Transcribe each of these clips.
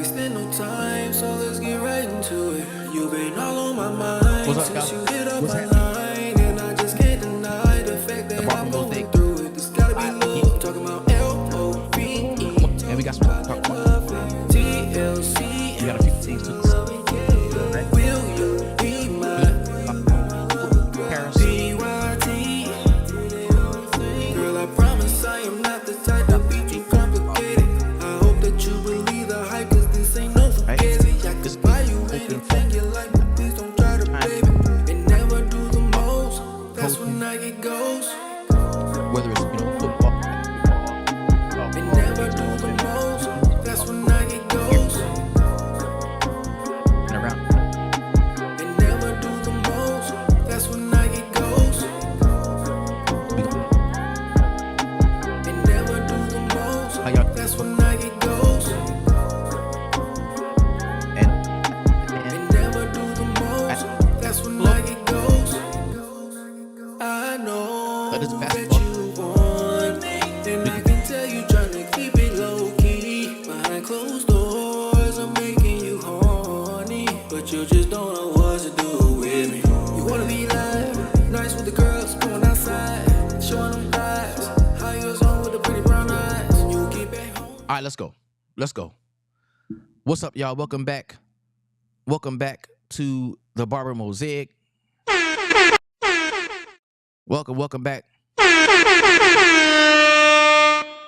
wasting no time, so let's get right into it. You've been all on my mind What's up, since guys? you hit up What's my happening? line, and I just can't deny the fact The that Barber I'm Mosaic. going through it. This gotta be Yeah. love. Talking about L-O-V-E. And we got some talk about. TLC. We got a few things to discuss. Right? Will you be my Paris. PYT? Girl, I promise I am not the type to be too complicated. I hope that you believe the hype, cause this ain't no fugazi. I could buy you anything you like, but please don't try to baby. And never do the most, that's when I get ghost. Whether it's football, And never do the most, that's when I get ghost. and around. And never do the most, that's when I get ghost. And never do the most, How y'all that's when I get ghost. and And never do the most, that's when I get ghost. I know But it's that basketball. you want me, and I can tell you tryna keep it low key. Behind closed doors, I'm making you horny, but you just don't know what to do with me. You wanna be live, nice with the girls, going outside, showing them thighs. How yours on with the pretty brown eyes, and you keep it home. All right, let's go. Let's go. What's up, y'all? Welcome back. Welcome back to the Barber Mosaic. Welcome back.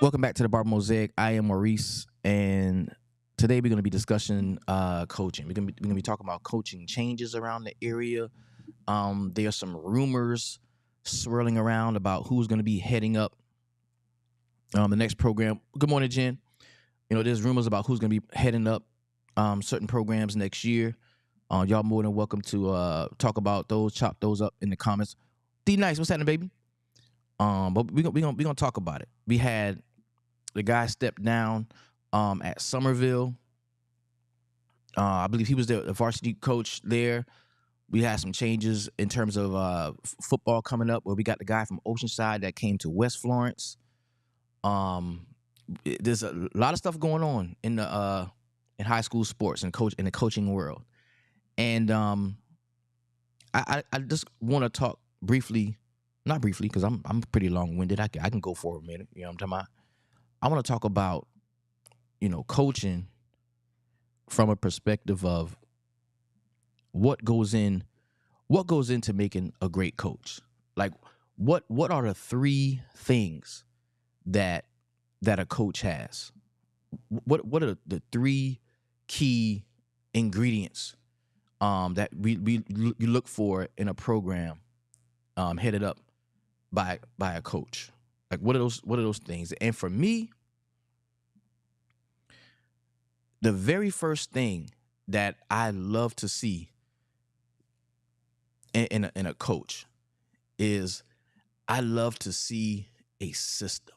Welcome back to the Barber Mosaic. I am Maurice, and today we're going to be discussing coaching. We're going to be talking about coaching changes around the area. There are some rumors swirling around about who's going to be heading up the next program. Good morning, Jen. There's rumors about who's going to be heading up certain programs next year. Y'all more than welcome to talk about those, chop those up in the comments. D Nice, what's happening, baby? But we gonna talk about it. We had the guy step down at Somerville. I believe he was the varsity coach there. We had some changes in terms of football coming up, where we got the guy from Oceanside that came to West Florence. There's a lot of stuff going on in the in high school sports and in the coaching world, and I just want to talk briefly, not briefly, because I'm pretty long-winded. I can go for a minute. You know what I'm talking about? I want to talk about coaching from a perspective of what goes into making a great coach. Like what are the three things that a coach has? What are the three key ingredients that you look for in a program headed up by a coach? Like what are those things? And for me, the very first thing that I love to see in a coach is I love to see a system.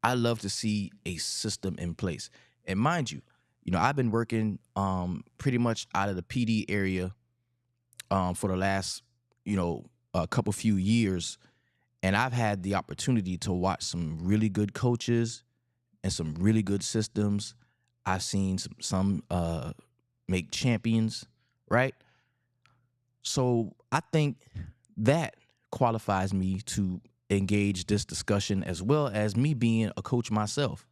I love to see a system in place. And mind you, I've been working pretty much out of the PD area for the last a couple few years, and I've had the opportunity to watch some really good coaches and some really good systems. I've seen some make champions, right? So I think that qualifies me to engage this discussion, as well as me being a coach myself.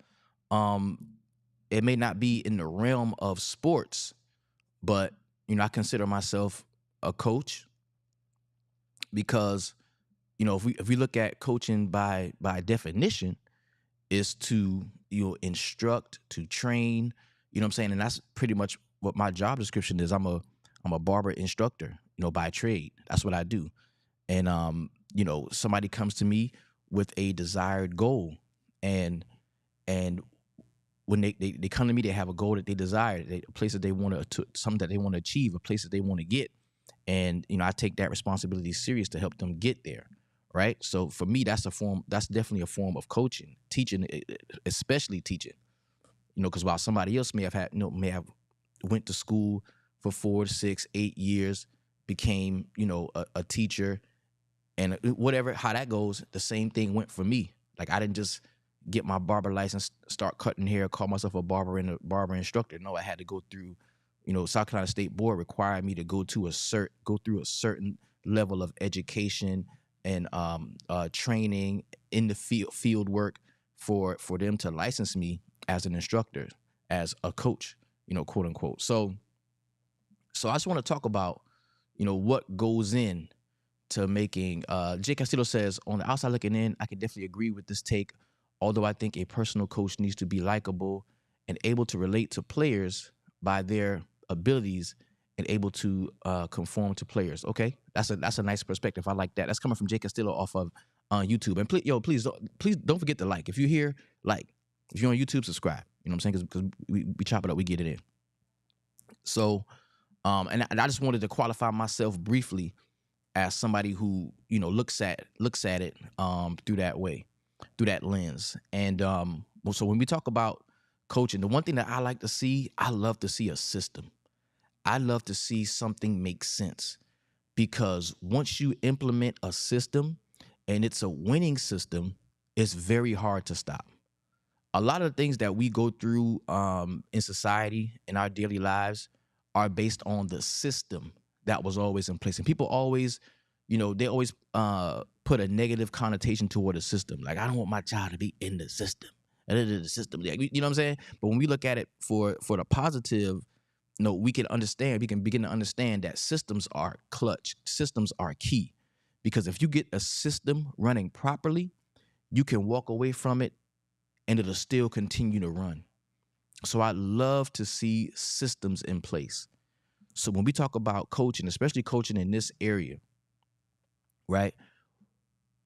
It may not be in the realm of sports, but I consider myself a coach because if we look at coaching by definition, is to instruct, to train. You know what I'm saying? And that's pretty much what my job description is. I'm a barber instructor, by trade. That's what I do. And somebody comes to me with a desired goal, and when they come to me, they have a goal that they desire, a place that they want to, something that they want to achieve, a place that they want to get. And I take that responsibility serious to help them get there, right? So for me, that's definitely a form of coaching, teaching, especially teaching. Because while somebody else may have went to school for 4, 6, 8 years, became a teacher, and whatever how that goes, the same thing went for me. Like I didn't just get my barber license, start cutting hair, call myself a barber and a barber instructor. No, I had to go through, South Carolina State Board required me to go through a certain level of education and training in the field work for them to license me as an instructor, as a coach, quote unquote. So I just want to talk about, what goes in to making. Jay Castillo says, on the outside looking in, I can definitely agree with this take. Although I think a personal coach needs to be likable and able to relate to players by their abilities and able to conform to players. Okay, that's a nice perspective. I like that. That's coming from Jay Castillo off of YouTube. And please don't forget to like. If you're here, like. If you're on YouTube, subscribe. You know what I'm saying? Because we chop it up, we get it in. So, and I just wanted to qualify myself briefly as somebody who looks at it through that way, through that lens. And so when we talk about coaching, the one thing that I like to see, I love to see a system. I love to see something make sense, because once you implement a system and it's a winning system, it's very hard to stop. A lot of the things that we go through in society, in our daily lives, are based on the system that was always in place. And people always, they always put a negative connotation toward a system. Like, I don't want my child to be in the system. The system, you know what I'm saying? But when we look at it for the positive, we can begin to understand that systems are clutch. Systems are key. Because if you get a system running properly, you can walk away from it and it'll still continue to run. So I love to see systems in place. So when we talk about coaching, especially coaching in this area, right,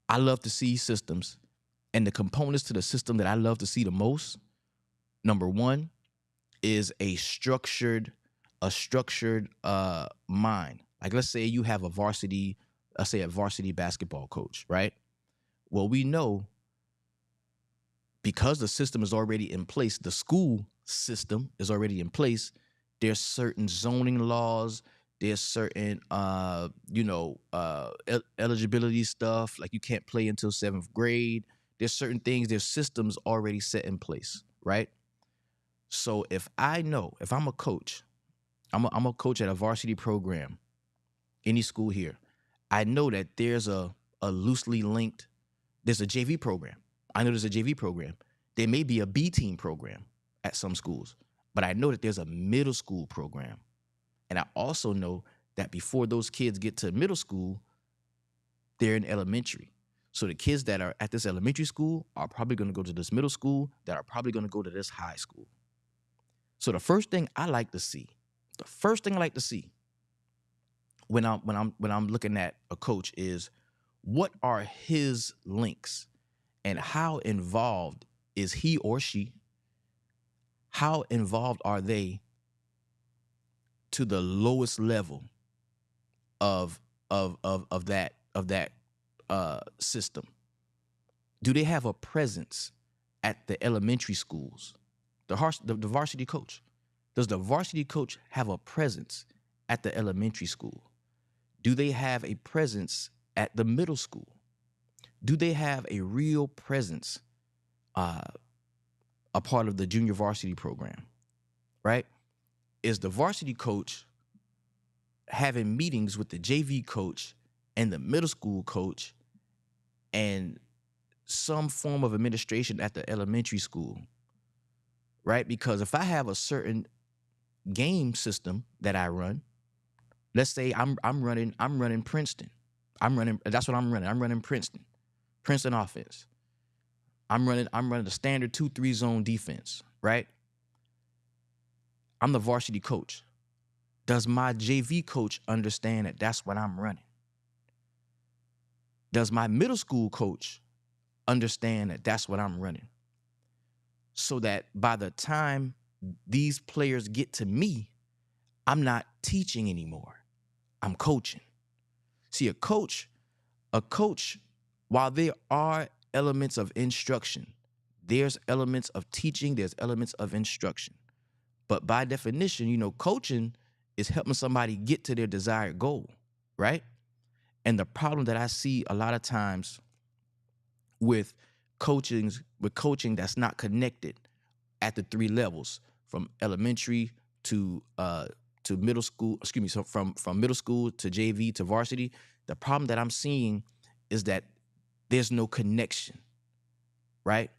I love to see systems. And the components to the system that I love to see the most, number one, is a structured mind. Like, let's say you have a varsity basketball coach, right? Well, we know, because the system is already in place, the school system is already in place, there's certain zoning laws, there's certain eligibility stuff, like you can't play until 7th grade. There's certain things, there's systems already set in place, right? So if I'm a coach, I'm a coach at a varsity program, any school here, I know that there's a loosely linked, there's a JV program. I know there's a JV program. There may be a B team program at some schools, but I know that there's a middle school program. And I also know that before those kids get to middle school, they're in elementary. So the kids that are at this elementary school are probably going to go to this middle school, that are probably going to go to this high school. So the first thing I like to see when I'm looking at a coach is, what are his links? And how involved is he or she? How involved are they to the lowest level of that system? Do they have a presence at the elementary schools? The varsity coach. Does the varsity coach have a presence at the elementary school? Do they have a presence at the middle school? Do they have a real presence, a part of the junior varsity program, right? Is the varsity coach having meetings with the JV coach and the middle school coach and some form of administration at the elementary school, right? Because if I have a certain game system that I run, let's say I'm running Princeton. That's what I'm running. I'm running Princeton offense. I'm running the standard 2-3 zone defense, right? I'm the varsity coach. Does my JV coach understand that that's what I'm running? Does my middle school coach understand that that's what I'm running? So that by the time these players get to me, I'm not teaching anymore. I'm coaching. See, a coach, while there are elements of instruction, there's elements of teaching, there's elements of instruction. But by definition, coaching is helping somebody get to their desired goal, right? And the problem that I see a lot of times with coaching that's not connected at the three levels, from elementary to middle school. Excuse me. So from middle school to JV to varsity, the problem that I'm seeing is that there's no connection, right?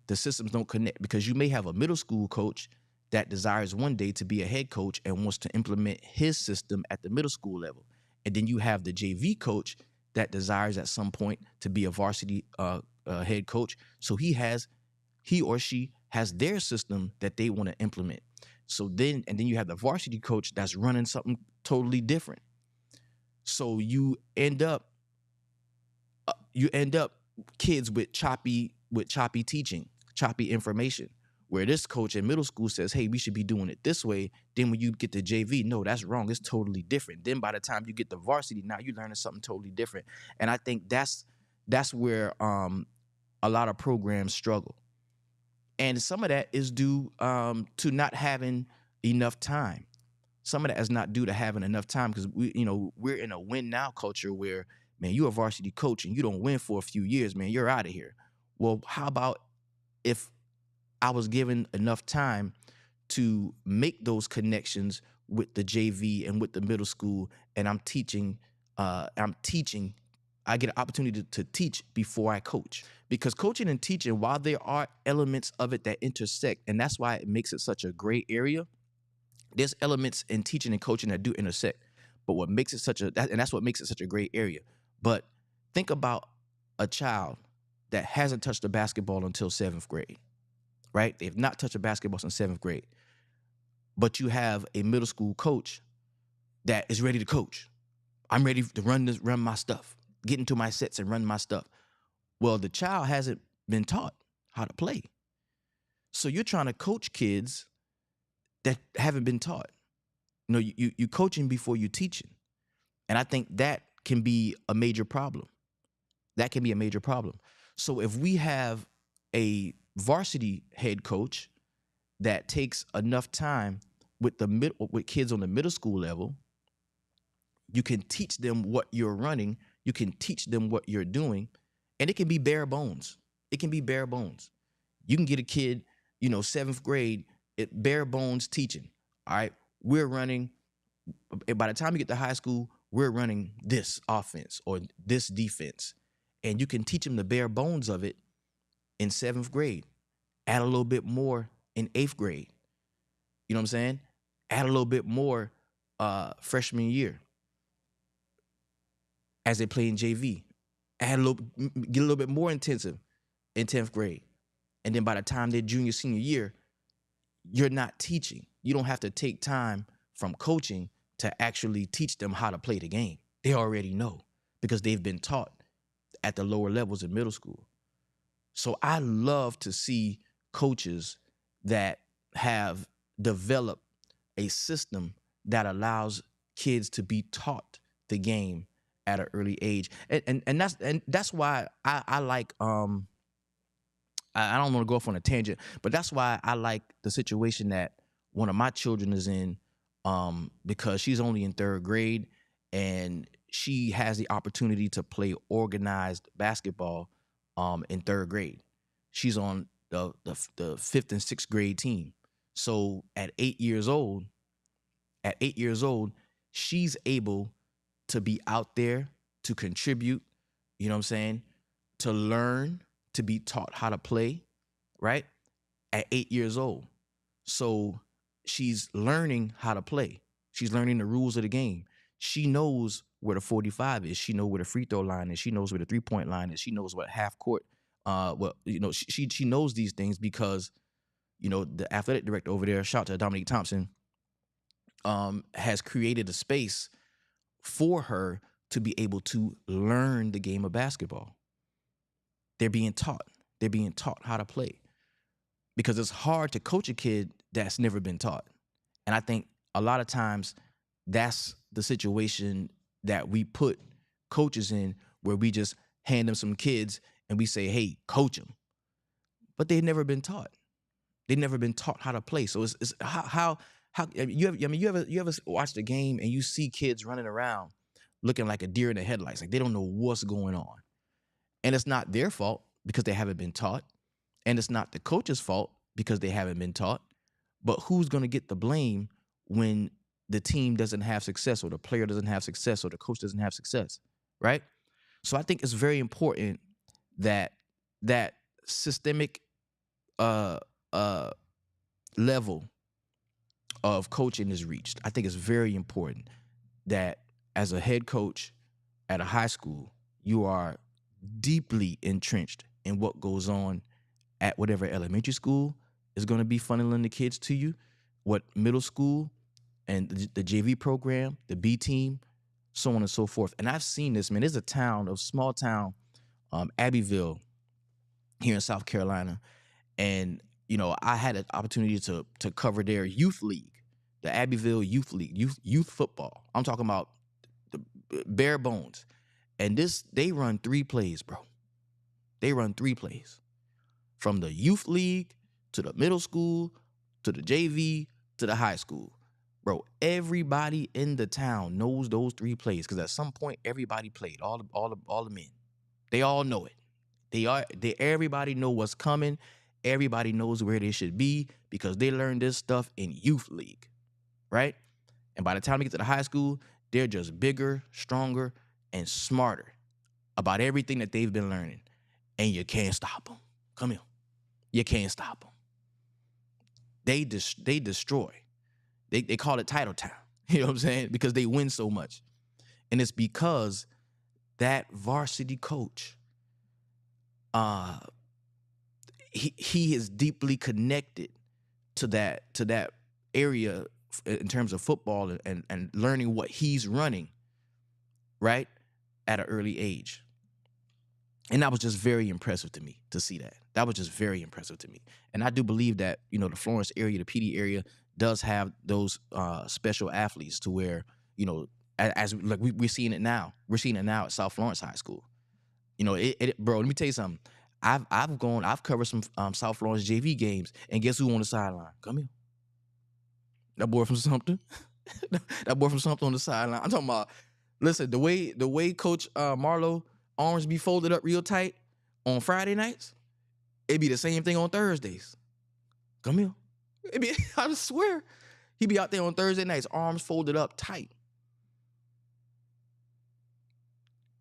The systems don't connect, because you may have a middle school coach that desires one day to be a head coach and wants to implement his system at the middle school level. And then you have the JV coach that desires at some point to be a varsity head coach. So he or she has their system that they want to implement. And then you have the varsity coach that's running something totally different. So you end up kids with choppy teaching, choppy information, where this coach in middle school says, hey, we should be doing it this way. Then when you get to JV, no, that's wrong. It's totally different. Then by the time you get to varsity, now you're learning something totally different. And I think that's where a lot of programs struggle. And some of that is due to not having enough time. Some of that is not due to having enough time, because we're in a win now culture where, man, you're a varsity coach and you don't win for a few years, man, you're out of here. Well, how about if I was given enough time to make those connections with the JV and with the middle school, and I'm teaching, I get an opportunity to teach before I coach. Because coaching and teaching, while there are elements of it that intersect, and that's why it makes it such a gray area, there's elements in teaching and coaching that do intersect. But what makes it that's what makes it such a gray area. But think about a child that hasn't touched a basketball until 7th grade, right? They've not touched a basketball since 7th grade. But you have a middle school coach that is ready to coach. I'm ready to run my stuff, get into my sets and run my stuff. Well, the child hasn't been taught how to play. So you're trying to coach kids that haven't been taught. You coaching before you teaching. And I think that can be a major problem. So if we have a varsity head coach that takes enough time with kids on the middle school level, you can teach them what you're running, you can teach them what you're doing, and it can be bare bones. You can get a kid, 7th grade, bare bones teaching. All right, we're running. By the time you get to high school, we're running this offense or this defense. And you can teach them the bare bones of it in 7th grade. Add a little bit more in 8th grade. You know what I'm saying? Add a little bit more freshman year as they play in JV. Get a little bit more intensive in 10th grade. And then by the time they're junior, senior year, you're not teaching. You don't have to take time from coaching to actually teach them how to play the game. They already know because they've been taught at the lower levels in middle school. So I love to see coaches that have developed a system that allows kids to be taught the game at an early age. And that's why I like I don't want to go off on a tangent, but that's why I like the situation that one of my children is in, because she's only in 3rd grade and she has the opportunity to play organized basketball in 3rd grade. She's on the 5th and 6th grade team. So at 8 years old, she's able to be out there, to contribute, you know what I'm saying, to learn, to be taught how to play, right? At 8 years old. So she's learning how to play. She's learning the rules of the game. She knows where the 45 is. She knows where the free throw line is. She knows where the 3-point line is. She knows what half court, she knows these things because, the athletic director over there, shout out to Dominique Thompson, has created a space for her to be able to learn the game of basketball. They're being taught how to play, because it's hard to coach a kid that's never been taught. And I think a lot of times that's the situation that we put coaches in, where we just hand them some kids and we say, hey, coach them. But they've never been taught. They've never been taught how to play. So it's how you ever watch the game and you see kids running around looking like a deer in the headlights, like they don't know what's going on. And it's not their fault. because they haven't been taught. And it's not the coach's fault because they haven't been taught. But who's going to get the blame when the team doesn't have success or the player doesn't have success or the coach doesn't have success, right? So I think it's very important that that systemic uh, uh, level of coaching is reached. I think it's very important that as a head coach at a high school, you are deeply entrenched in what goes on at whatever elementary school is going to be funneling the kids to you, what middle school and the JV program, the B team, so on and so forth. And I've seen this, man. There's a small town, Abbeville, here in South Carolina, and I had an opportunity to cover their youth league, the Abbeville Youth League, youth football. I'm talking about the bare bones, and they run 3 plays, bro. They run 3 plays from the youth league to the middle school to the JV to the high school. Bro, everybody in the town knows those 3 plays because at some point everybody played. All the men, they all know it. Everybody know what's coming. Everybody knows where they should be because they learned this stuff in youth league, right? And by the time they get to the high school, they're just bigger, stronger, and smarter about everything that they've been learning. And you can't stop them. Come here. You can't stop them. They destroy. They call it Title Town. You know what I'm saying? Because they win so much. And it's because that varsity coach, he is deeply connected to that area in terms of football and learning what he's running, right, at an early age. And that was just very impressive to me to see that. That was just very impressive to me. And I do believe that, the Florence area, the PD area does have those special athletes to where, as like we're seeing it now. We're seeing it now at South Florence High School. Bro, let me tell you something. I've covered some South Florence JV games, and guess who on the sideline? Come here. That boy from Sumter. That boy from Sumter on the sideline. I'm talking about, listen, the way Coach Marlo arms be folded up real tight on Friday nights, it'd be the same thing on Thursdays. Come here. I swear, he'd be out there on Thursday nights, arms folded up tight.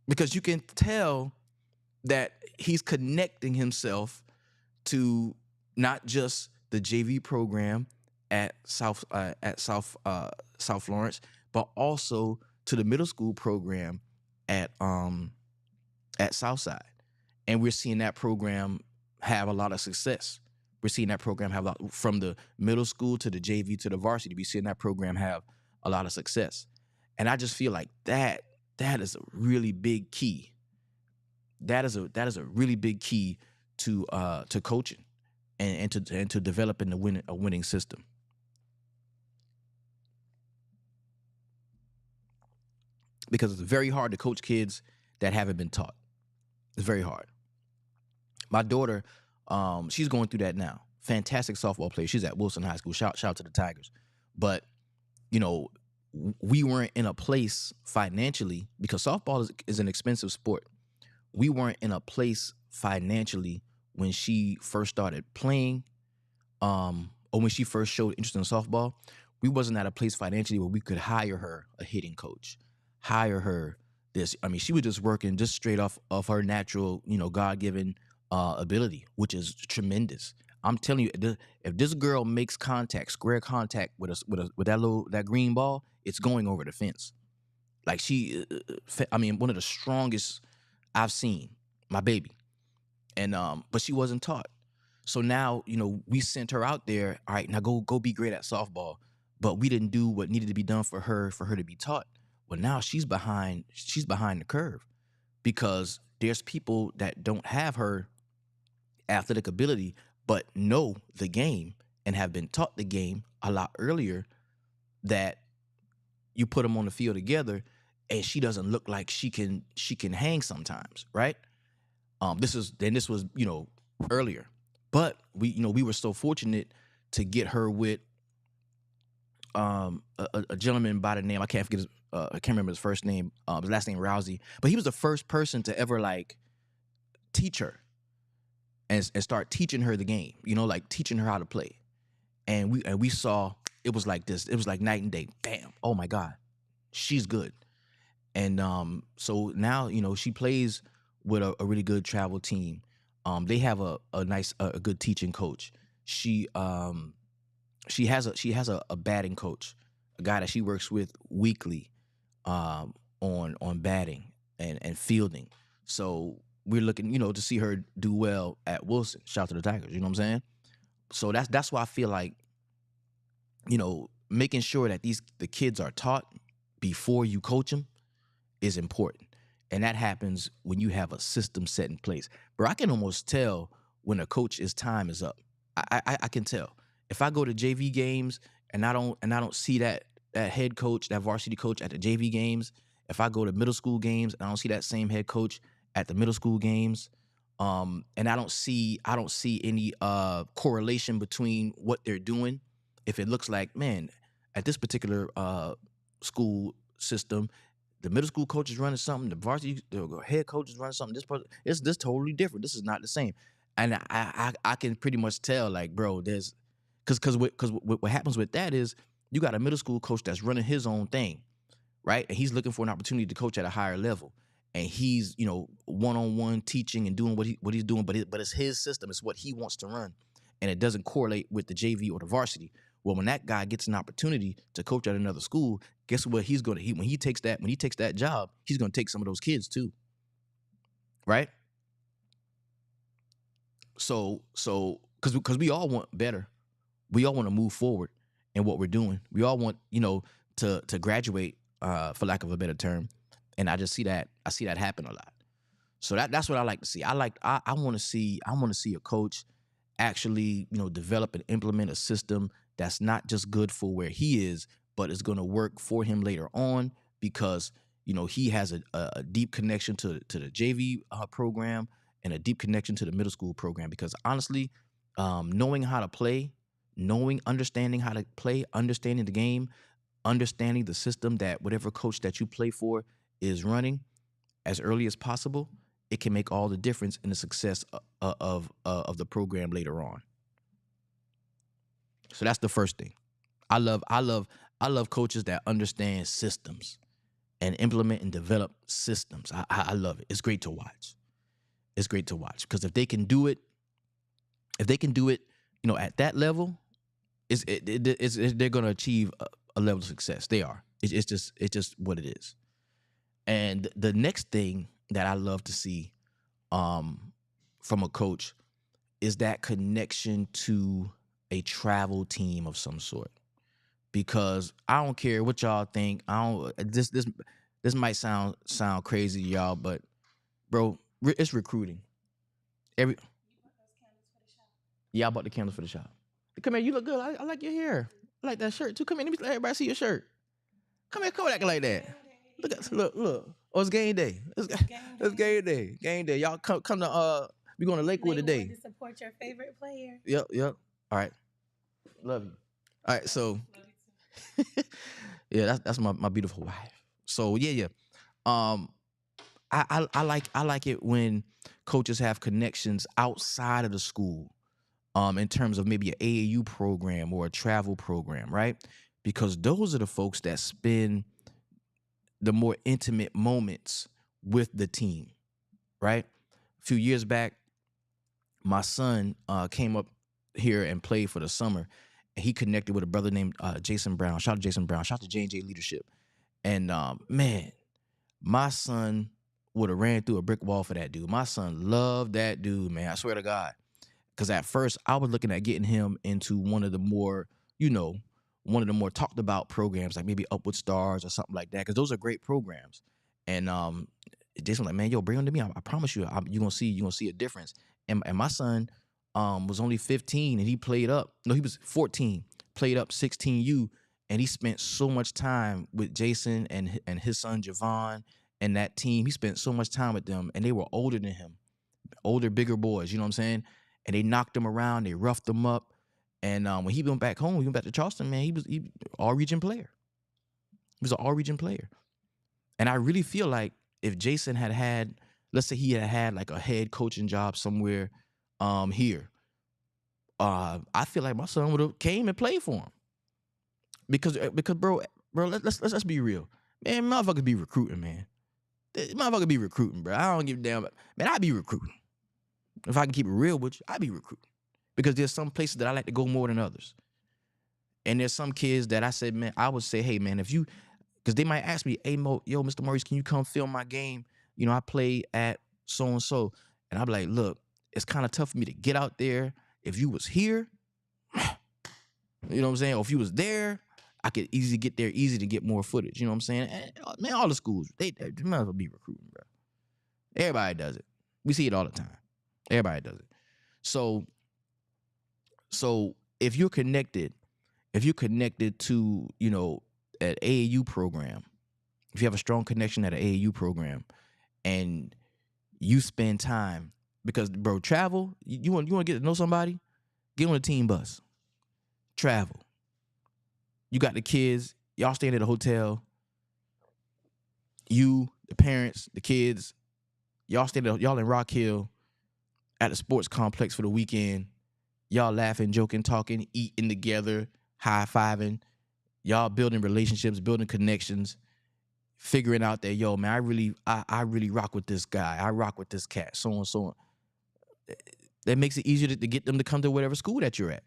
Because you can tell that he's connecting himself to not just the JV program at South Florence, but also to the middle school program at Southside. And we're seeing that program have a lot of success. We're seeing that program have a lot, from the middle school to the JV to the varsity. We're seeing that program have a lot of success. And I just feel like that is a really big key. That is a really big key to coaching and to developing a winning system. Because it's very hard to coach kids that haven't been taught. It's very hard. My daughter, she's going through that now. Fantastic softball player. She's at Wilson High School. Shout out to the Tigers. But, we weren't in a place financially, because softball is an expensive sport. We weren't in a place financially when she first started playing, or when she first showed interest in softball. We wasn't at a place financially where we could hire her a hitting coach, hire her this. I mean, she was just working just straight off of her natural, God-given ability, which is tremendous. I'm telling you, if this girl makes square contact with that green ball, it's going over the fence. Like one of the strongest I've seen, my baby. And but she wasn't taught. So now, we sent her out there. All right, now go be great at softball. But we didn't do what needed to be done for her to be taught. Well, now she's behind the curve, because there's people that don't have her athletic ability but know the game and have been taught the game a lot earlier, that you put them on the field together and she doesn't look like she can hang sometimes, right? This was earlier. But we were so fortunate to get her with a gentleman by the name, I can't remember his first name, his last name Rousey, but he was the first person to ever teach her. and start teaching her the game, like teaching her how to play. And we saw it was like this. It was like night and day. Bam. Oh my God. She's good. And so now, she plays with a really good travel team. They have a nice a good teaching coach. She has a batting coach, a guy that she works with weekly on batting and fielding. So we're looking, to see her do well at Wilson. Shout out to the Tigers, you know what I'm saying? So that's why I feel like, making sure that the kids are taught before you coach them is important. And that happens when you have a system set in place. Bro, I can almost tell when a coach's time is up. I can tell. If I go to JV games and I don't see that head coach, that varsity coach at the JV games, if I go to middle school games and I don't see that same head coach at the middle school games, and I don't see any correlation between what they're doing. If it looks like, man, at this particular school system, the middle school coach is running something, the head coach is running something. This totally different. This is not the same. And I can pretty much tell, like, bro, there's because what happens with that is you got a middle school coach that's running his own thing, right? And he's looking for an opportunity to coach at a higher level. And he's, one-on-one teaching and doing what he's doing, but it's his system. It's what he wants to run. And it doesn't correlate with the JV or the varsity. Well, when that guy gets an opportunity to coach at another school, guess what he's going to when he takes that job, he's going to take some of those kids too. Right? So because we all want better. We all want to move forward in what we're doing. We all want, to graduate, for lack of a better term. And I see that happen a lot. So that's what I like to see. I want to see a coach actually, develop and implement a system that's not just good for where he is, but it's going to work for him later on because, he has a deep connection to the JV program and a deep connection to the middle school program. Because honestly, knowing how to play, understanding how to play, understanding the game, understanding the system that whatever coach that you play for is running as early as possible, it can make all the difference in the success of the program later on. So that's the first thing. I love coaches that understand systems and implement and develop systems. I love it. It's great to watch. It's great to watch because if they can do it, at that level, they're going to achieve a level of success. They are. It's just what it is. And the next thing that I love to see from a coach is that connection to a travel team of some sort. Because I don't care what y'all think. This might sound crazy to y'all, but bro, it's recruiting. Yeah, I bought the candles for the shop. Come here, you look good. I like your hair. I like that shirt too. Come here, let everybody see your shirt. Come here, acting like that. Look. Oh, it's game day. It's game day. Game day. Y'all come to we going to Lakewood today. To support your favorite player. Yep. All right. Love you. All right, so yeah, that's my beautiful wife. So yeah. I like it when coaches have connections outside of the school, in terms of maybe an AAU program or a travel program, right? Because those are the folks that spend the more intimate moments with the team, right? A few years back, my son came up here and played for the summer, and he connected with a brother named Jason Brown. Shout out to Jason Brown. Shout out to J&J Leadership. And man, my son would have ran through a brick wall for that dude. My son loved that dude, man. I swear to God. Because at first, I was looking at getting him into one of the more talked about programs, like maybe Upward Stars or something like that, because those are great programs. And Jason was like, man, yo, bring him to me. I promise you, you're gonna see a difference. And my son was only 15 and he played up. No, he was 14, played up 16U, and he spent so much time with Jason and his son Javon and that team. He spent so much time with them, and they were older than him, bigger boys. You know what I'm saying? And they knocked him around, they roughed him up. And when he went back home, he went back to Charleston, man, he was all-region player. He was an all-region player. And I really feel like if Jason had, let's say he had like a head coaching job somewhere here, I feel like my son would have came and played for him because bro, let's be real, man. Motherfuckers be recruiting, man. Motherfuckers be recruiting, bro. I don't give a damn, man. I be recruiting. If I can keep it real with you, I be recruiting because there's some places that I like to go more than others, and there's some kids that I said, man, I would say, hey, man, if you, because they might ask me, hey, yo, Mr. Maurice, can you come film my game? You know, I play at so and so, and I'm like, look, it's kind of tough for me to get out there. If you was here, you know what I'm saying? Or if you was there, I could easily get there, easy to get more footage. You know what I'm saying? And, man, all the schools, they might as well be recruiting, bro. Everybody does it. We see it all the time. Everybody does it. So if you're connected to, you know, an AAU program, if you have a strong connection at an AAU program, and you spend time, because bro, travel, you want to get to know somebody, get on a team bus, travel. You got the kids, y'all staying at a hotel. You, the parents, the kids, y'all in Rock Hill at the sports complex for the weekend. Y'all laughing, joking, talking, eating together, high-fiving. Y'all building relationships, building connections, figuring out that, yo, man, I really rock with this guy. I rock with this cat, so on, so on. That makes it easier to get them to come to whatever school that you're at.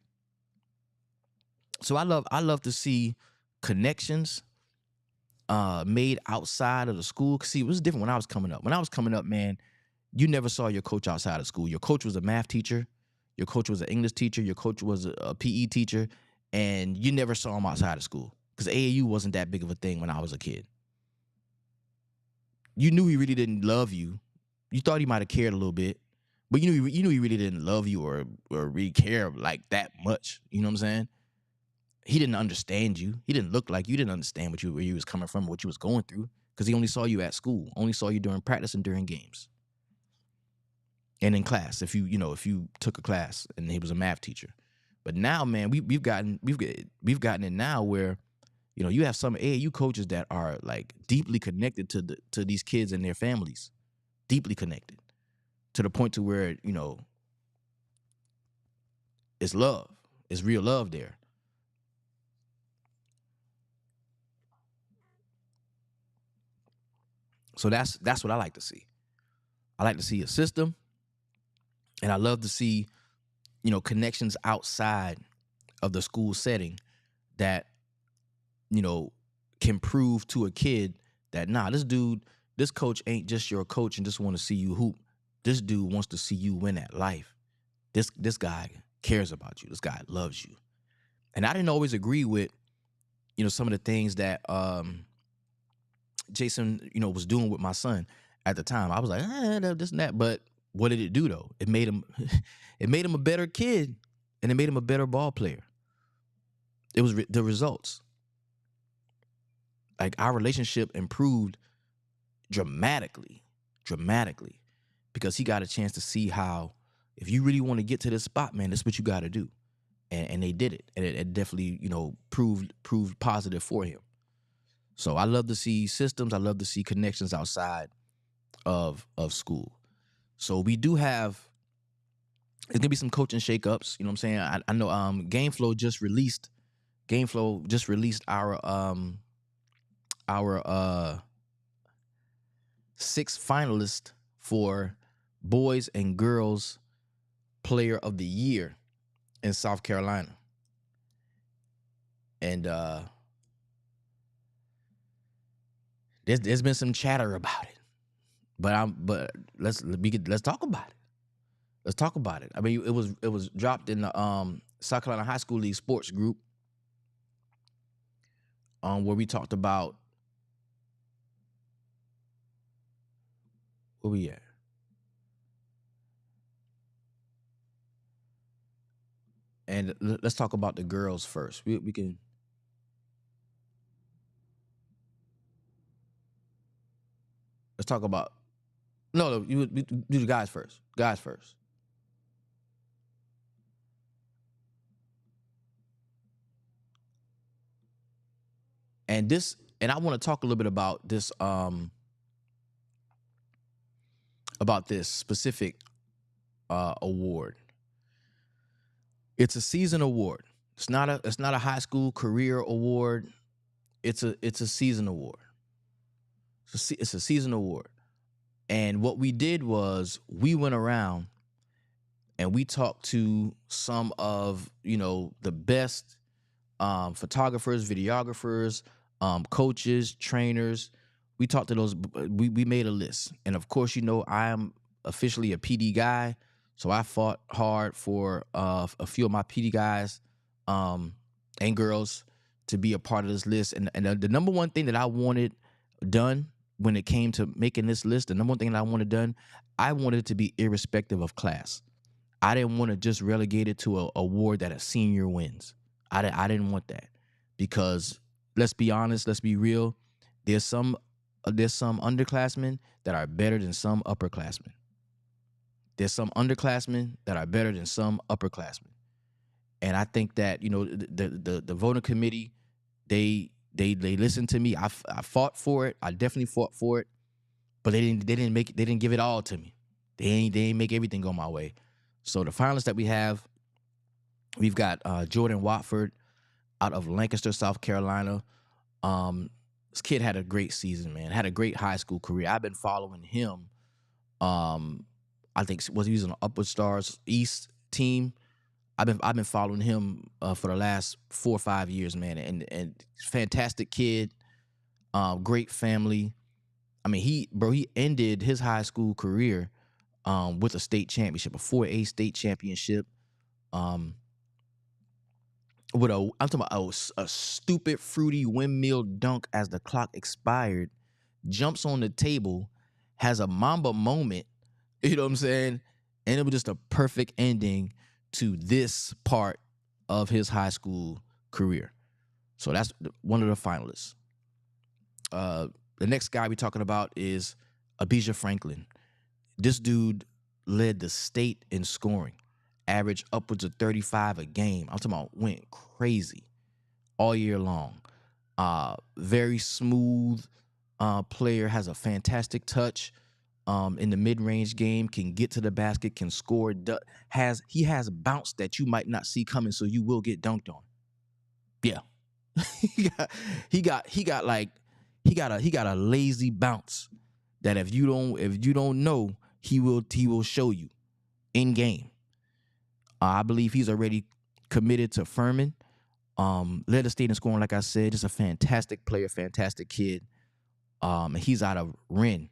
So I love to see connections made outside of the school. See, it was different when I was coming up. When I was coming up, man, you never saw your coach outside of school. Your coach was a math teacher. Your coach was an English teacher. Your coach was a PE teacher. And you never saw him outside of school because AAU wasn't that big of a thing when I was a kid. You knew he really didn't love you. You thought he might have cared a little bit, but you knew he really didn't love you or really care like that much. You know what I'm saying? He didn't understand you. He didn't look like you. Didn't understand where you was coming from, what you was going through, because he only saw you at school, only saw you during practice and during games, and in class. If you took a class and he was a math teacher. But now, man, we've gotten it now where, you know, you have some AAU coaches that are like deeply connected to these kids and their families, deeply connected to the point to where, you know, it's love, it's real love there. So that's what I like to see. I like to see a system, and I love to see, you know, connections outside of the school setting that, you know, can prove to a kid that, nah, this coach ain't just your coach and just want to see you hoop. This dude wants to see you win at life. This guy cares about you. This guy loves you. And I didn't always agree with, you know, some of the things that Jason, you know, was doing with my son at the time. I was like, this and that. But what did it do though? It made him a better kid, and it made him a better ball player. It was the results. Like, our relationship improved dramatically, because he got a chance to see how, if you really want to get to this spot, man, that's what you got to do. And they did it. And it definitely, you know, proved positive for him. So I love to see systems. I love to see connections outside of school. So we do have, there's gonna be some coaching shakeups. You know what I'm saying? I know GameFlow just released our 6 finalists for Boys and Girls Player of the Year in South Carolina. And there's been some chatter about it. But let's talk about it. Let's talk about it. I mean, it was dropped in the South Carolina High School League sports group, where we talked about, where we at? And let's talk about the girls first. We can. Let's talk about. No, you do the guys first. Guys first. And I want to talk a little bit about this specific award. It's a season award. It's not a high school career award. It's a season award. It's a season award. And what we did was we went around and we talked to some of the best photographers, videographers, coaches, trainers. We talked to those. We made a list, and of course, I am officially a PD guy, so I fought hard for a few of my PD guys and girls to be a part of this list. And the number one thing that I wanted done when it came to making this list, the number one thing that I wanted done, I wanted it to be irrespective of class. I didn't want to just relegate it to a award that a senior wins. I didn't want that because let's be honest, let's be real. There's some underclassmen that are better than some upperclassmen. There's some underclassmen that are better than some upperclassmen. And I think that the voting committee, they listened to me. I fought for it. I definitely fought for it, but they didn't give it all to me. They ain't make everything go my way. So the finalists that we've got Jordan Watford out of Lancaster, South Carolina. This kid had a great season, man. Had a great high school career. I've been following him. I think he was on the Upward Stars East team. I've been following him for the last 4 or 5 years, man. And fantastic kid, great family. I mean, he ended his high school career with a state championship, a 4A state championship. I'm talking about a stupid fruity windmill dunk as the clock expired, jumps on the table, has a Mamba moment, you know what I'm saying? And it was just a perfect ending to this part of his high school career. So that's one of the finalists. The next guy we're talking about is Abijah Franklin. This dude led the state in scoring, averaged upwards of 35 a game. I'm talking about went crazy all year long. Very smooth player, has a fantastic touch in the mid-range game, can get to the basket, can score. He has bounce that you might not see coming, so you will get dunked on. Yeah, he got a lazy bounce that if you don't know, he will show you in game. I believe he's already committed to Furman. Led the state in scoring, like I said, just a fantastic player, fantastic kid. He's out of Wren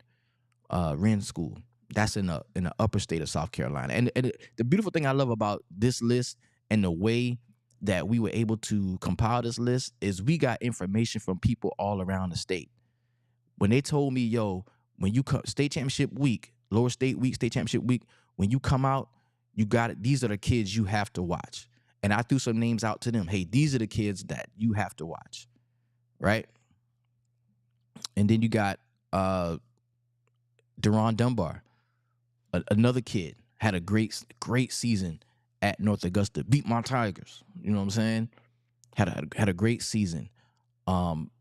School. That's in the upper state of South Carolina. And the beautiful thing I love about this list and the way that we were able to compile this list is we got information from people all around the state. When they told me, yo, when you come state championship week, lower state week, state championship week, when you come out, you got it. These are the kids you have to watch. And I threw some names out to them. Hey, these are the kids that you have to watch, right? And then you got Deron Dunbar, another kid, had a great season at North Augusta. Beat my Tigers. You know what I'm saying? Had a great season.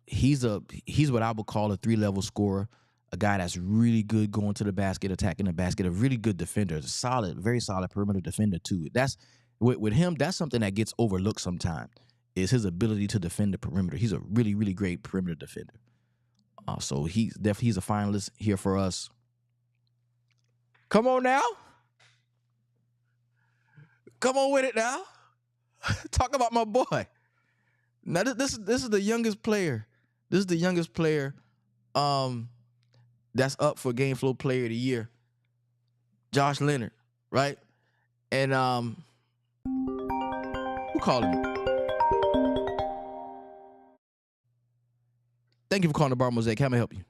He's what I would call a 3-level scorer. A guy that's really good going to the basket, attacking the basket. A really good defender, very solid perimeter defender too. That's with him. That's something that gets overlooked sometimes. Is his ability to defend the perimeter. He's a really, really great perimeter defender. So he's a finalist here for us. Come on now. Come on with it now. Talk about my boy. Now this is the youngest player. This is the youngest player that's up for Game Flow Player of the Year. Josh Leonard, right? And who called him? Thank you for calling the Bar Mosaic. How may I help you?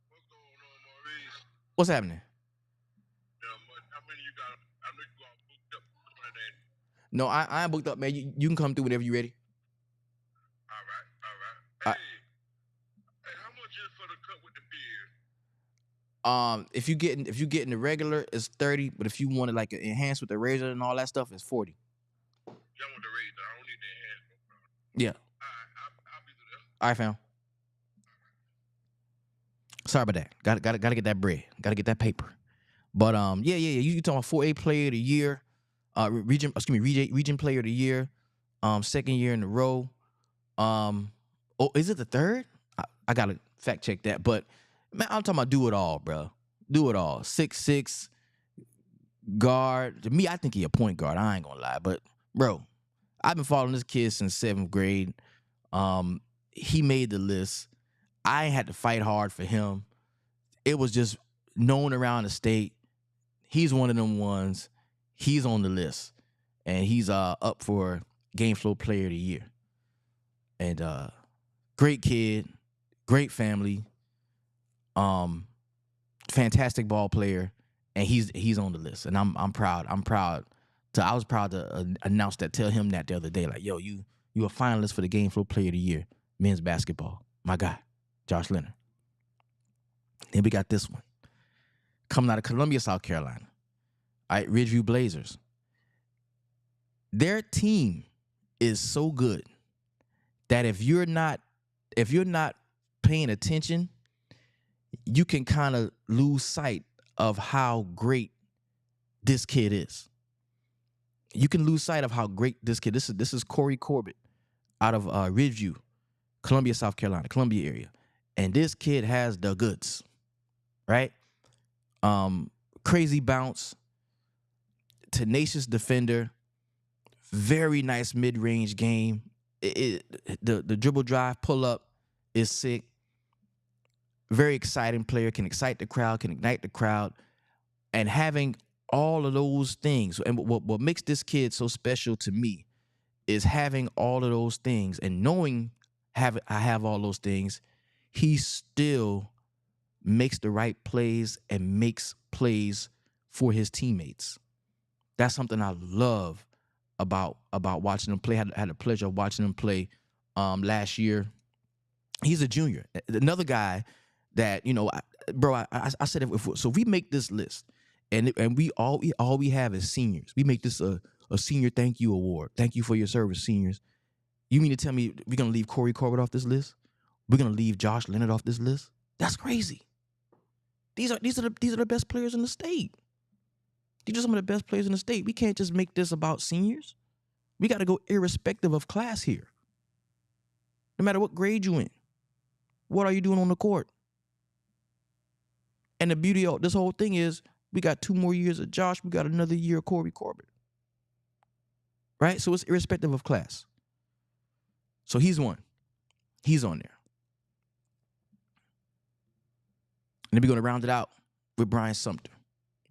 What's going on, Maurice? What's happening? How many you got? I know you got booked up for that. No, I ain't booked up, man. You can come through whenever you're ready. All right. Hey, how much is for the cut with the beard? If you getting the regular, it's 30. But if you want it like enhanced with the razor and all that stuff, it's 40. Y'all want the razor? I don't need the hands. Yeah. All right, I'll be there. All right, fam. Sorry about that. Got to get that bread. Got to get that paper. But yeah. You talking about 4A Player of the Year? Region Player of the Year, second year in a row. Is it the third? I gotta fact check that. But man, I'm talking about do it all, bro. Do it all. 6'6" guard. To me, I think he a point guard. I ain't gonna lie, but bro, I've been following this kid since 7th grade. He made the list. I ain't had to fight hard for him. It was just known around the state. He's one of them ones. He's on the list, and he's up for Game Flow Player of the Year. And great kid, great family, fantastic ball player, and he's on the list. And I'm proud. I was proud to announce that. Tell him that the other day, like, yo, you a finalist for the Game Flow Player of the Year, men's basketball. My guy, Josh Leonard. Then we got this one coming out of Columbia, South Carolina. All right, Ridgeview Blazers. Their team is so good that if you're not paying attention, you can kind of lose sight of how great this kid is. You can lose sight of how great this kid. This is Corey Corbett out of Ridgeview, Columbia, South Carolina, Columbia area, and this kid has the goods, right? Crazy bounce, tenacious defender, very nice mid-range game. The dribble drive, pull up is sick. Very exciting player, can excite the crowd, can ignite the crowd, and having all of those things. And what makes this kid so special to me is having all of those things and knowing I have all those things. He still makes the right plays and makes plays for his teammates. That's something I love about watching him play. Had the pleasure of watching him play last year. He's a junior. Another guy that, you know, I said, if we make this list and all we have is seniors. We make this a senior thank you award. Thank you for your service, seniors. You mean to tell me we're gonna leave Corey Corbett off this list? We're gonna leave Josh Leonard off this list? That's crazy. These are the best players in the state. These are some of the best players in the state. We can't just make this about seniors. We got to go irrespective of class here. No matter what grade you in. What are you doing on the court? And the beauty of this whole thing is we got 2 more years of Josh. We got another year of Corey Corbett. Right? So it's irrespective of class. So he's one. He's on there. And then we're going to round it out with Brian Sumter.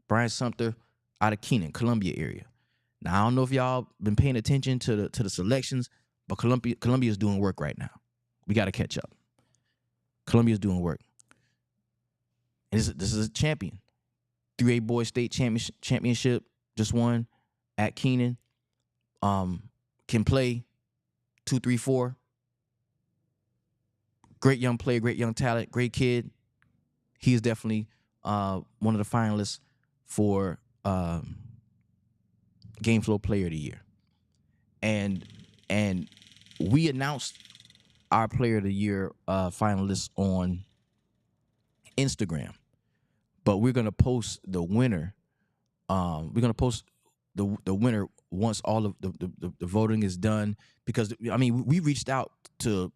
Brian Sumter out of Keenan, Columbia area. Now, I don't know if y'all been paying attention to the selections, but Columbia is doing work right now. We got to catch up. Columbia is doing work. And this is a champion. 3A boys state championship, just won at Keenan. Can play 2, 3, 4. Great young player, great young talent, great kid. He is definitely one of the finalists for Game Flow Player of the Year. And we announced our Player of the Year finalists on Instagram. But we're gonna post the winner. We're gonna post the winner once all of the voting is done. Because I mean, we reached out to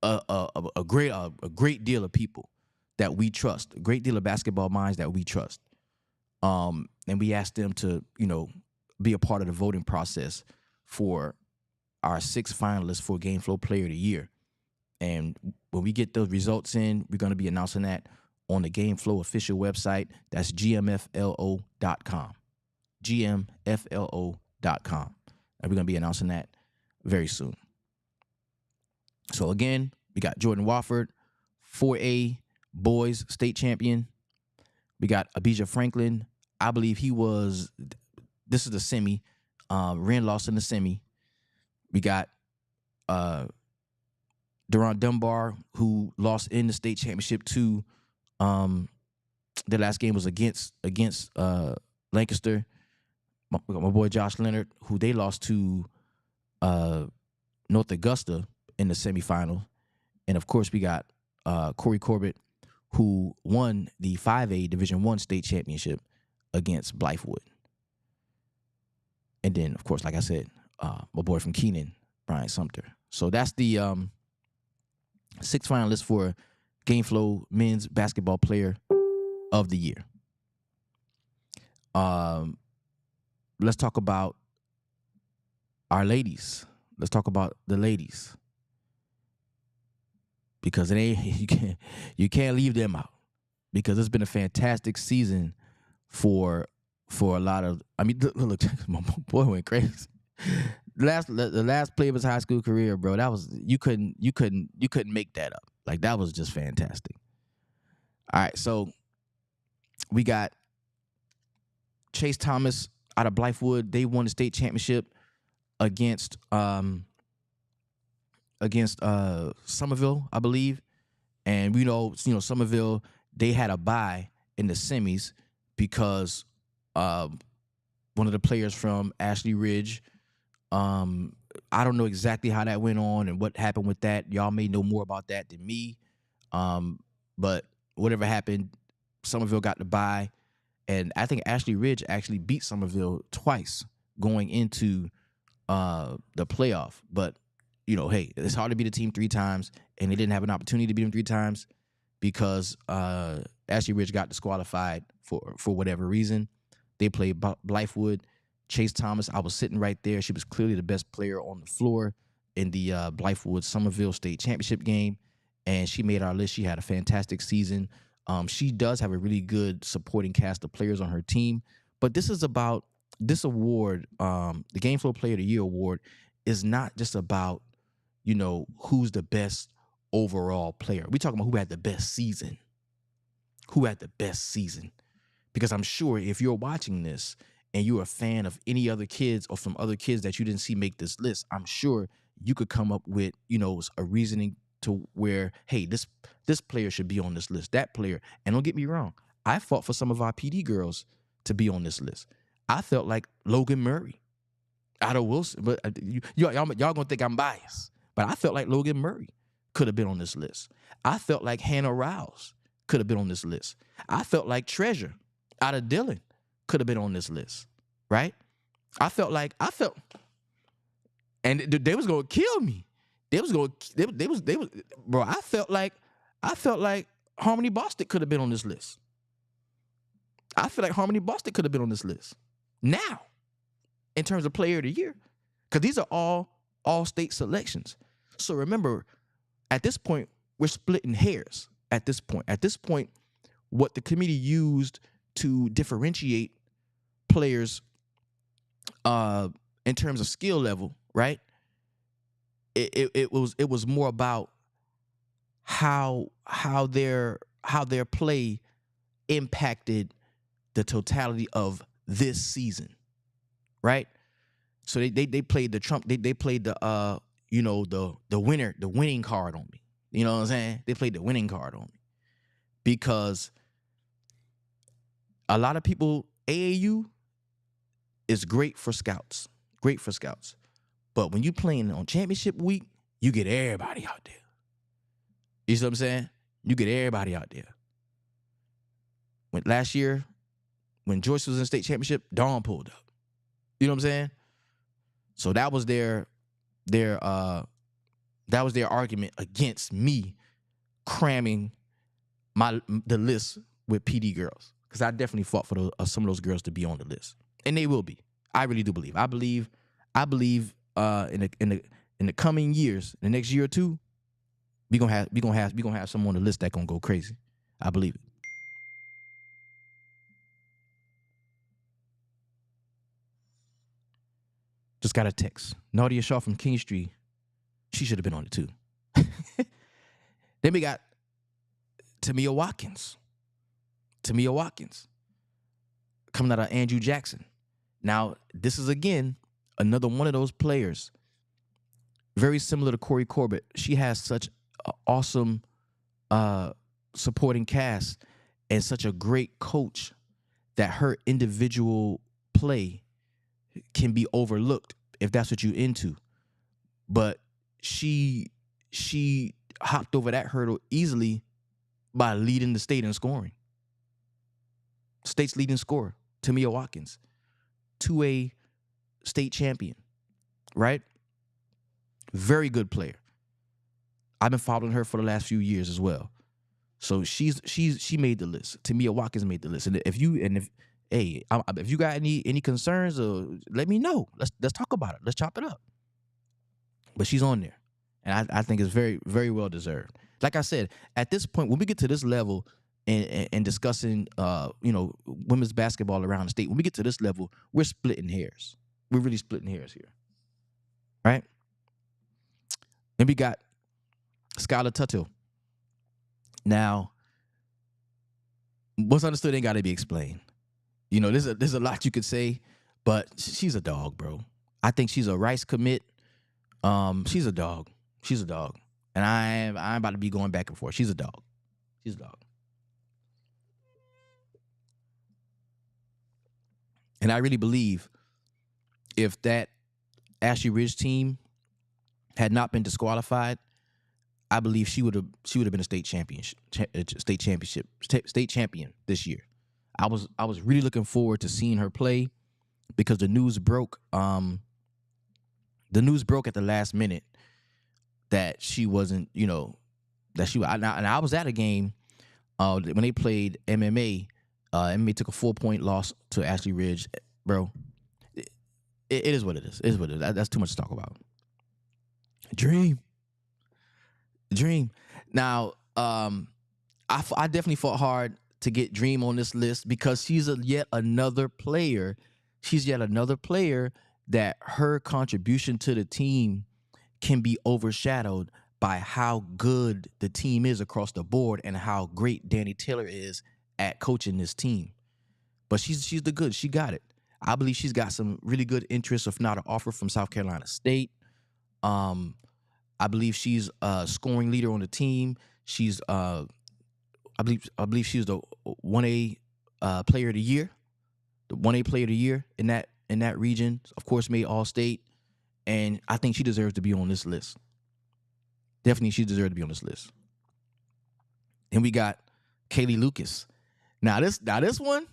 a great deal of people that we trust, a great deal of basketball minds that we trust. And we asked them to, you know, be a part of the voting process for our 6 finalists for Game Flow Player of the Year. And when we get those results in, we're going to be announcing that on the Game Flow official website. That's gmflo.com. gmflo.com. And we're going to be announcing that very soon. So again, we got Jordan Wofford, 4A boys state champion. We got Abijah Franklin. I believe this is the semi. Ren lost in the semi. We got Deron Dunbar, who lost in the state championship to the last game was against Lancaster. My boy Josh Leonard, who they lost to North Augusta in the semifinal. And of course we got Corey Corbett, who won the 5A Division I state championship against Blythewood. And then, of course, like I said, my boy from Keenan, Brian Sumter. So that's the 6 finalists for Game Flow Men's Basketball Player of the Year. Let's talk about our ladies. Let's talk about the ladies, because it ain't you can't leave them out, because it's been a fantastic season for a lot of. I mean, look, my boy went crazy. The last play of his high school career, bro. That was you couldn't make that up. Like, that was just fantastic. All right, so we got Chase Thomas out of Blythewood. They won the state championship against Somerville, I believe. And we know Somerville, they had a bye in the semis because one of the players from Ashley Ridge, I don't know exactly how that went on and what happened with that. Y'all may know more about that than me. But whatever happened, Somerville got the bye. And I think Ashley Ridge actually beat Somerville twice going into the playoff. But, hey, it's hard to beat a team 3 times, and they didn't have an opportunity to beat them 3 times because Ashley Ridge got disqualified for whatever reason. They played Blythewood. Chase Thomas, I was sitting right there. She was clearly the best player on the floor in the Blythewood Somerville State Championship game, and she made our list. She had a fantastic season. She does have a really good supporting cast of players on her team, but this is about this award. The Game Flow Player of the Year award is not just about, who's the best overall player. We're talking about who had the best season. Who had the best season? Because I'm sure if you're watching this and you're a fan of any other kids or from other kids that you didn't see make this list, I'm sure you could come up with, a reasoning to where, hey, this player should be on this list, that player. And don't get me wrong, I fought for some of our PD girls to be on this list. I felt like Logan Murray out of Wilson, but y'all gonna think I'm biased, but I felt like Logan Murray could have been on this list. I felt like Hannah Rouse could have been on this list. I felt like Treasure out of Dillon could have been on this list, right? I felt, and they was gonna kill me. They was, bro. I felt like Harmony Bostic could have been on this list. I feel like Harmony Bostic could have been on this list now, in terms of Player of the Year, because these are all state selections. So remember, at this point, we're splitting hairs. At this point, what the committee used to differentiate players in terms of skill level, right? It was more about how their play impacted the totality of this season, right? So they played the trump. They played the the winning card on me. You know what I'm saying? They played the winning card on me because a lot of people, AAU is great for scouts. But when you playing on championship week, you get everybody out there. You see what I'm saying? You get everybody out there. Last year, when Joyce was in state championship, Dawn pulled up. You know what I'm saying? So that was their argument against me cramming the list with PD girls, because I definitely fought for some of those girls to be on the list, and they will be. I really do believe. I believe in the coming years, in the next year or two, we gonna have someone on the list that gonna go crazy. I believe it. Just got a text. Nadia Shaw from King Street. She should have been on it too. Then we got Tamia Watkins. Coming out of Andrew Jackson. Now, this is, again, another one of those players, very similar to Corey Corbett. She has such an awesome supporting cast and such a great coach that her individual play can be overlooked if that's what you're into. But she hopped over that hurdle easily by leading the state in scoring. State's leading scorer, Tamia Watkins. 2A state champion, right? Very good player. I've been following her for the last few years as well. So she made the list. Tamia Watkins made the list. And if you got any concerns, let me know. Let's talk about it. Let's chop it up. But she's on there, and I think it's very, very well deserved. Like I said, at this point, when we get to this level and discussing women's basketball around the state, when we get to this level, we're splitting hairs. We're really splitting hairs here, right? Then we got Skylar Tuttle. Now, what's understood ain't got to be explained. There's a lot you could say, but she's a dog, bro. I think she's a Rice commit. She's a dog. She's a dog. And I'm about to be going back and forth. She's a dog. She's a dog. And I really believe if that Ashley Ridge team had not been disqualified, I believe she would have been a state champion this year. I was really looking forward to seeing her play because the news broke. The news broke at the last minute that she wasn't, that she. And I was at a game when they played MMA. MMA took a 4-point loss to Ashley Ridge, bro. It is what it is. It is what it is. That's too much to talk about. Dream. Now, I definitely fought hard to get Dream on this list because she's yet another player. She's yet another player that her contribution to the team can be overshadowed by how good the team is across the board and how great Danny Taylor is at coaching this team. But she's the good. She got it. I believe she's got some really good interest, if not an offer from South Carolina State. I believe she's a scoring leader on the team. She's I believe she's the 1A player of the year. The 1A player of the year in that region. Of course, made All-State. And I think she deserves to be on this list. Definitely she deserves to be on this list. And we got Kaylee Lucas. Now this one.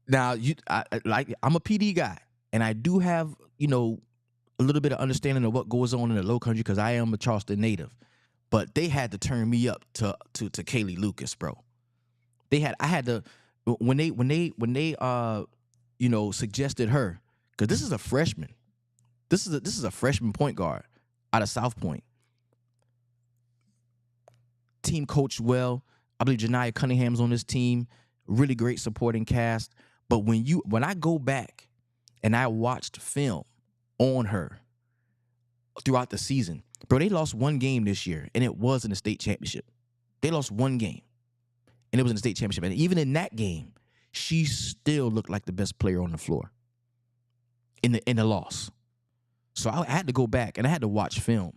Now I'm a PD guy, and I do have a little bit of understanding of what goes on in the Low Country because I am a Charleston native. But they had to turn me up to Kaylee Lucas, bro. I had to when they suggested her, because this is a freshman. This is a freshman point guard out of South Point. Team coached well. I believe Janiyah Cunningham's on this team. Really great supporting cast. But when I go back and I watched film on her throughout the season, bro, they lost one game this year, and it was in the state championship. They lost one game, and it was in the state championship. And even in that game, she still looked like the best player on the floor in the loss. So I had to go back, and I had to watch film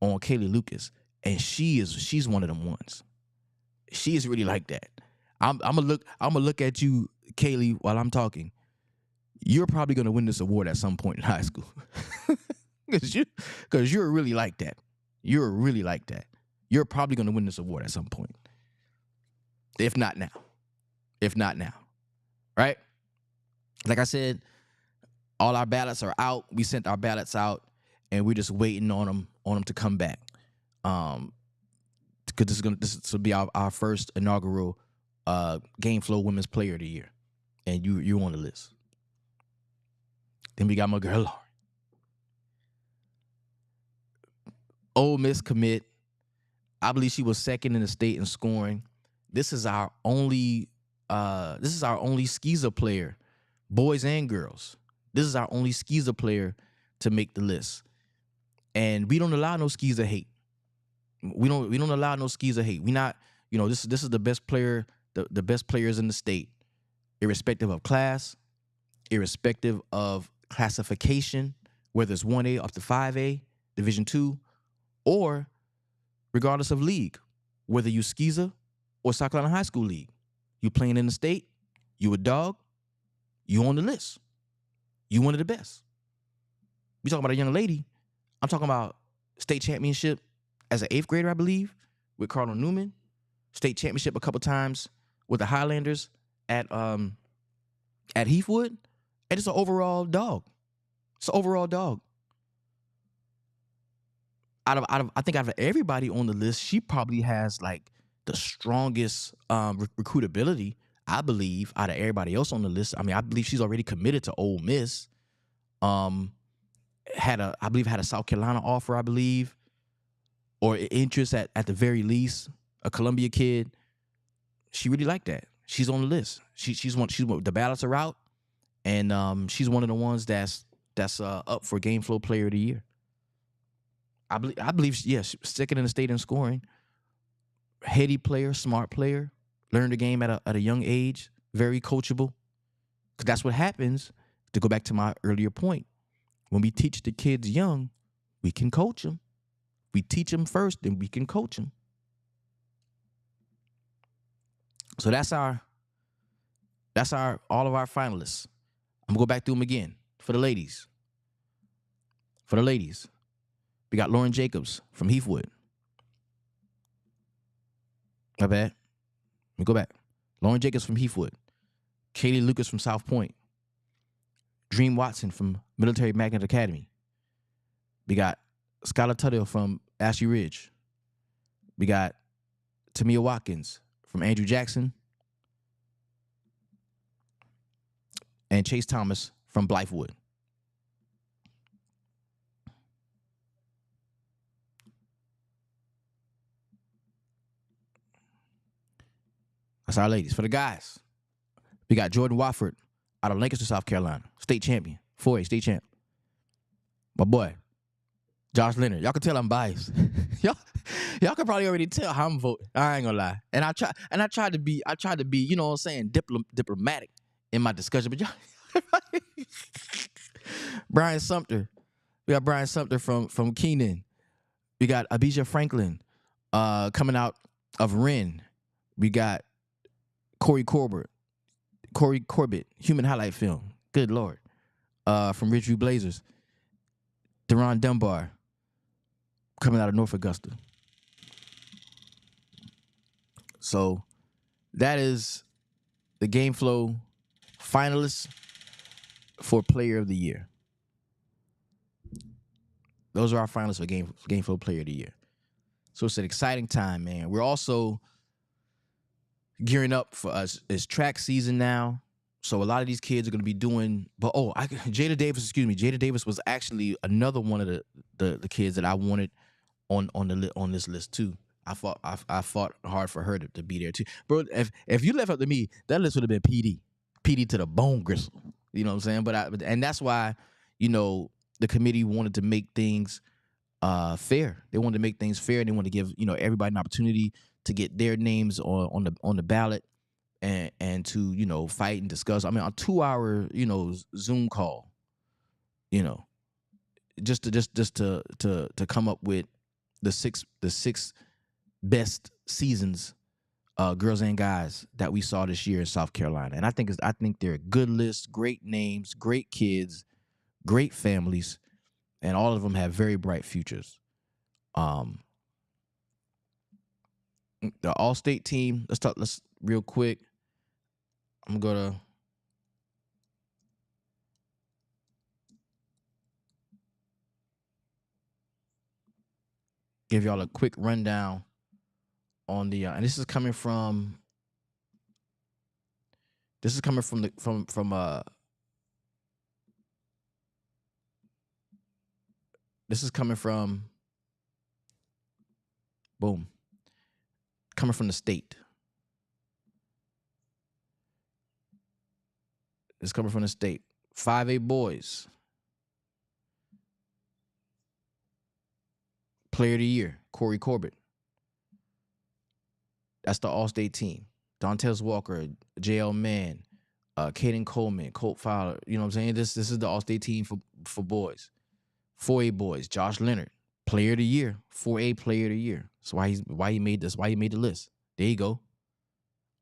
on Kaylee Lucas, and she's one of them ones. She is really like that. I'm gonna look at you, Kaylee, while I'm talking. You're probably gonna win this award at some point in high school, because you're really like that. You're really like that. You're probably gonna win this award at some point, if not now. Right? Like I said, all our ballots are out. We sent our ballots out, and we're just waiting on them to come back. Because this will be our first inaugural Game Flow Women's Player of the Year, and you're on the list. Then we got my girl Lauren, Ole Miss commit. I believe she was second in the state in scoring. This is our only Skeezer player, boys and girls. This is our only Skeezer player to make the list, and we don't allow no Skeezer hate. We don't allow no Skeezer hate. We not, this is the best player, the best players in the state, irrespective of class, irrespective of classification, whether it's 1A up to 5A, Division 2, or regardless of league, whether you Skeezer or South Carolina High School League. You playing in the state, you a dog, you on the list. You one of the best. We talking about a young lady. I'm talking about state championship as an 8th grader, I believe, with Cardinal Newman. State championship a couple times with the Highlanders at Heathwood. And it's an overall dog. It's an overall dog. I think out of everybody on the list, she probably has like the strongest recruitability. I believe out of everybody else on the list. I mean, I believe she's already committed to Ole Miss. I believe had a South Carolina offer. I believe, or interest at the very least, a Columbia kid. She really liked that. She's on the list. She's one. The ballots are out, and she's one of the ones that's up for Game Flow Player of the Year. I believe, yes, second in the state in scoring. Heady player, smart player, learned the game at a young age, very coachable. Because that's what happens, to go back to my earlier point. When we teach the kids young, we can coach them. We teach them first, then we can coach them. So that's all of our finalists. I'm going to go back through them again for the ladies. We got Lauren Jacobs from Heathwood. My bad. Let me go back. Lauren Jacobs from Heathwood. Kaylee Lucas from South Point. Dream Watson from Military Magnet Academy. We got Skylar Tuttle from Ashley Ridge. We got Tamia Watkins from Andrew Jackson. And Chase Thomas from Blythewood. That's our ladies. For the guys, we got Jordan Wofford out of Lancaster, South Carolina. State champion. 4A state champ. My boy, Josh Leonard. Y'all can tell I'm biased. y'all can probably already tell how I'm voting. I ain't gonna lie. And I tried to be, you know what I'm saying, diplomatic in my discussion. But y'all Brian Sumter. We got Brian Sumter from Keenan. We got Abijah Franklin coming out of Wren. We got Corey Corbett, Human Highlight Film. Good Lord. From Ridgeview Blazers. Deron Dunbar coming out of North Augusta. So that is the Game Flow finalists for Player of the Year. Those are our finalists for Game Flow Player of the Year. So it's an exciting time, man. We're also gearing up for us. It's track season now. So a lot of these kids are going to be doing, Jada Davis was actually another one of the kids that I wanted on this list too. I fought hard for her to be there too. Bro, if you left up to me, that list would have been PD to the bone gristle. You know what I'm saying? And that's why, you know, the committee wanted to make things fair. They wanted to make things fair. They wanted to give, you know, everybody an opportunity to get their names on the ballot and to, you know, fight and discuss. I mean, a 2-hour, you know, Zoom call, you know, just to come up with the six best seasons, girls and guys, that we saw this year in South Carolina. And I think they're a good list, great names, great kids, great families, and all of them have very bright futures. The All-State team, let's real quick. I'm going to give y'all a quick rundown on the and this is coming from coming from the state. It's coming from the state. 5A boys. Player of the Year, Corey Corbett. That's the All-State team. Dantes Walker, J.L. Mann, Caden Coleman, Colt Fowler. You know what I'm saying? This is the All-State team for boys. 4A boys, Josh Leonard, Player of the Year, 4A Player of the Year. That's why he made the list. There you go.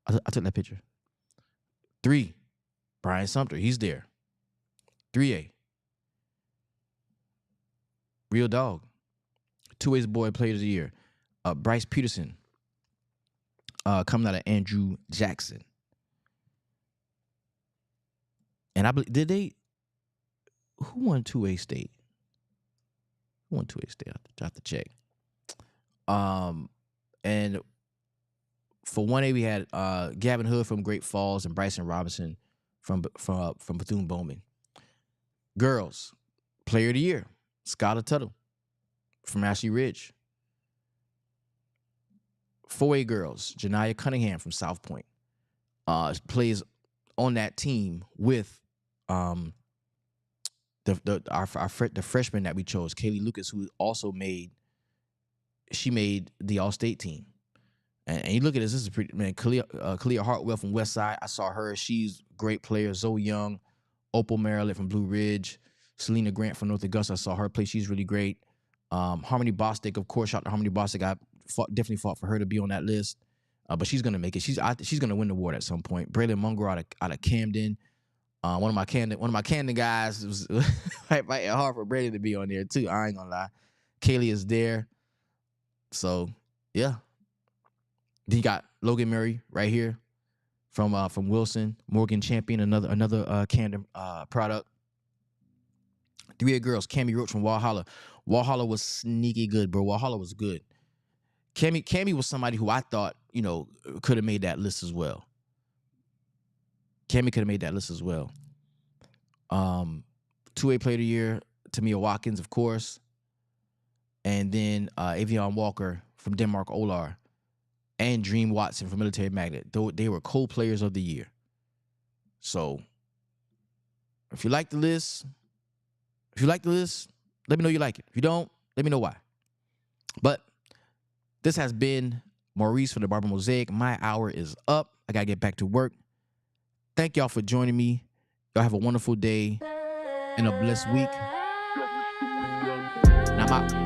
I took that picture. 3, Brian Sumter, he's there. 3A. Real dog. 2A's boy Player of the Year. Bryce Peterson. Coming out of Andrew Jackson. And I believe, who won 2A state? Who won 2A state? I have to check. And for 1A, we had Gavin Hood from Great Falls and Bryson Robinson from Bethune-Bowman. Girls, Player of the Year, Skylar Tuttle from Ashley Ridge. 4A girls, Janiyah Cunningham from South Point. Plays on that team with the freshman that we chose, Kaylee Lucas, who also made the All-State team. And you look at this is pretty, man, Kalia Hartwell from Westside. I saw her. She's a great player. Zoe Young, Opal Maryland from Blue Ridge, Selena Grant from North Augusta. I saw her play. She's really great. Harmony Bostic, of course, shout out to Harmony Bostic. I definitely fought for her to be on that list. But she's gonna make it. She's gonna win the award at some point. Braylon Mungo out of Camden. One of my Camden guys was fighting hard for Braylon to be on there too. I ain't gonna lie. Kaylee is there. So yeah. Then you got Logan Murray right here from Wilson. Morgan Champion, another Camden product. 3A girls, Cammie Roach from Walhalla. Walhalla was sneaky good, bro. Walhalla was good. Cammie was somebody who I thought, could have made that list as well. Cammie could have made that list as well. 2A Player of the Year, Tamia Watkins, of course. And then Avion Walker from Denmark Olar. And Dream Watson from Military Magnet. They were co-players of the year. So, if you like the list, let me know you like it. If you don't, let me know why. But this has been Maurice from the Barber Mosaic. My hour is up. I got to get back to work. Thank y'all for joining me. Y'all have a wonderful day and a blessed week. And I'm out.